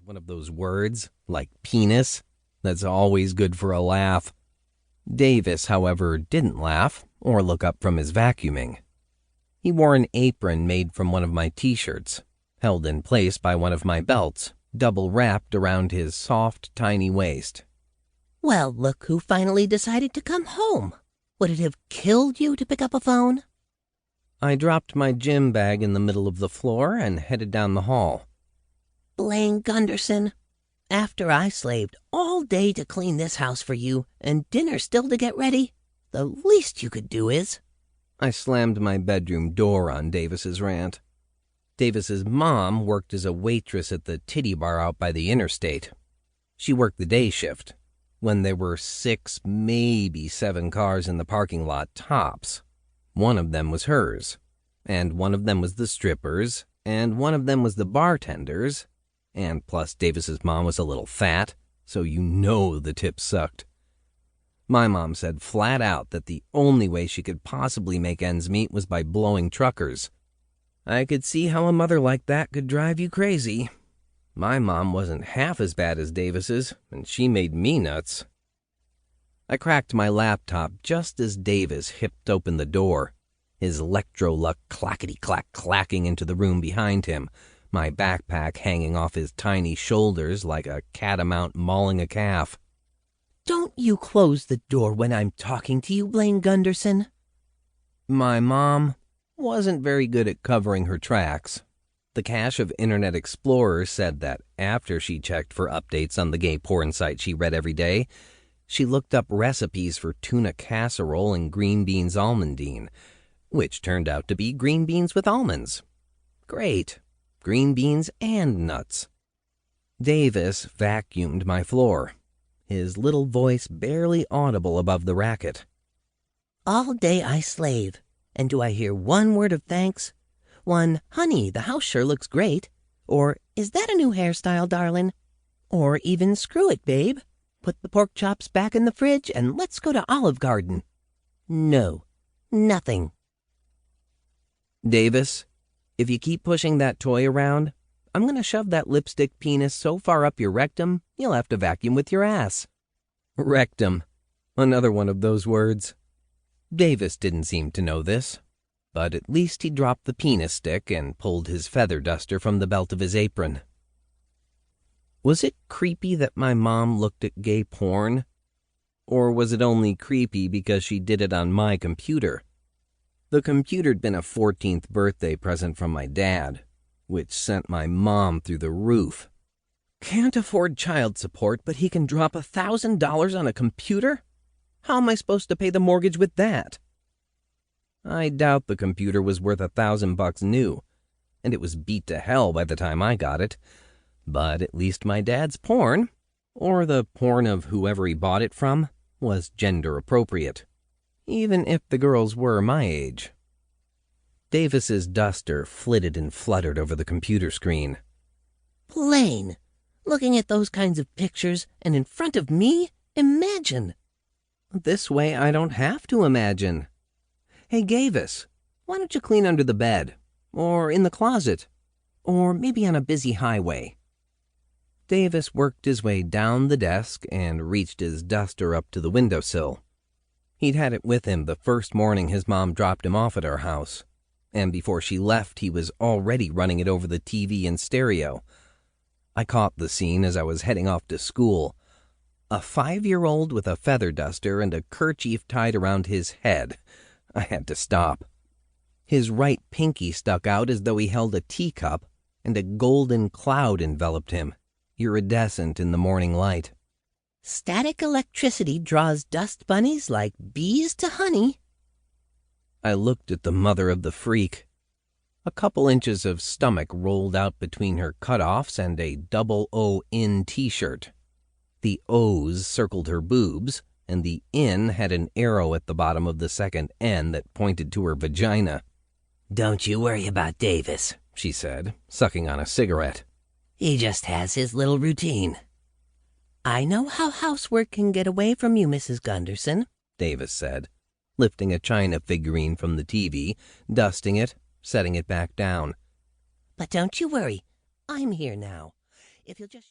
one of those words, like penis, that's always good for a laugh. Davis, however, didn't laugh or look up from his vacuuming. He wore an apron made from one of my t-shirts, held in place by one of my belts, double wrapped around his soft, tiny waist. Well, look who finally decided to come home. Would it have killed you to pick up a phone? I dropped my gym bag in the middle of the floor and headed down the hall. Blaine Gunderson, after I slaved all day to clean this house for you and dinner still to get ready, the least you could do is... I slammed my bedroom door on Davis's rant. Davis's mom worked as a waitress at the titty bar out by the interstate. She worked the day shift, when there were 6, maybe 7 cars in the parking lot tops. One of them was hers, and one of them was the strippers, and one of them was the bartenders, and plus Davis's mom was a little fat, so you know the tips sucked. My mom said flat out that the only way she could possibly make ends meet was by blowing truckers. I could see how a mother like that could drive you crazy. My mom wasn't half as bad as Davis's, and she made me nuts. I cracked my laptop just as Davis hipped open the door, his Electrolux clackety-clack clacking into the room behind him, my backpack hanging off his tiny shoulders like a catamount mauling a calf. Don't you close the door when I'm talking to you, Blaine Gunderson. My mom wasn't very good at covering her tracks. The cache of Internet Explorer said that after she checked for updates on the gay porn site she read every day, she looked up recipes for tuna casserole and green beans almondine, which turned out to be green beans with almonds. Great. Green beans and nuts. Davis vacuumed my floor, his little voice barely audible above the racket. All day I slave, and do I hear one word of thanks? One, honey, the house sure looks great. Or, is that a new hairstyle, darling? Or even, screw it, babe. Put the pork chops back in the fridge and let's go to Olive Garden. No, nothing. Davis, if you keep pushing that toy around, I'm going to shove that lipstick penis so far up your rectum, you'll have to vacuum with your ass. Rectum. Another one of those words. Davis didn't seem to know this, but at least he dropped the penis stick and pulled his feather duster from the belt of his apron. Was it creepy that my mom looked at gay porn? Or was it only creepy because she did it on my computer? The computer'd been a 14th birthday present from my dad, which sent my mom through the roof. Can't afford child support, but he can drop $1,000 on a computer? How am I supposed to pay the mortgage with that? I doubt the computer was worth $1,000 new, and it was beat to hell by the time I got it. But at least my dad's porn, or the porn of whoever he bought it from, was gender appropriate, even if the girls were my age. Davis's duster flitted and fluttered over the computer screen. Blaine, looking at those kinds of pictures and in front of me? Imagine. This way I don't have to imagine. Hey, Davis, why don't you clean under the bed? Or in the closet? Or maybe on a busy highway? Davis worked his way down the desk and reached his duster up to the windowsill. He'd had it with him the first morning his mom dropped him off at our house, and before she left he was already running it over the TV and stereo. I caught the scene as I was heading off to school. A 5-year-old with a feather duster and a kerchief tied around his head. I had to stop. His right pinky stuck out as though he held a teacup, and a golden cloud enveloped him, iridescent in the morning light. Static electricity draws dust bunnies like bees to honey. I looked at the mother of the freak. A couple inches of stomach rolled out between her cutoffs and a double O in t-shirt. The O's circled her boobs, and the in had an arrow at the bottom of the second N that pointed to her vagina. Don't you worry about Davis, she said, sucking on a cigarette. He just has his little routine. I know how housework can get away from you, Mrs. Gunderson, Davis said, lifting a china figurine from the TV, dusting it, setting it back down. But don't you worry. I'm here now. If you'll just...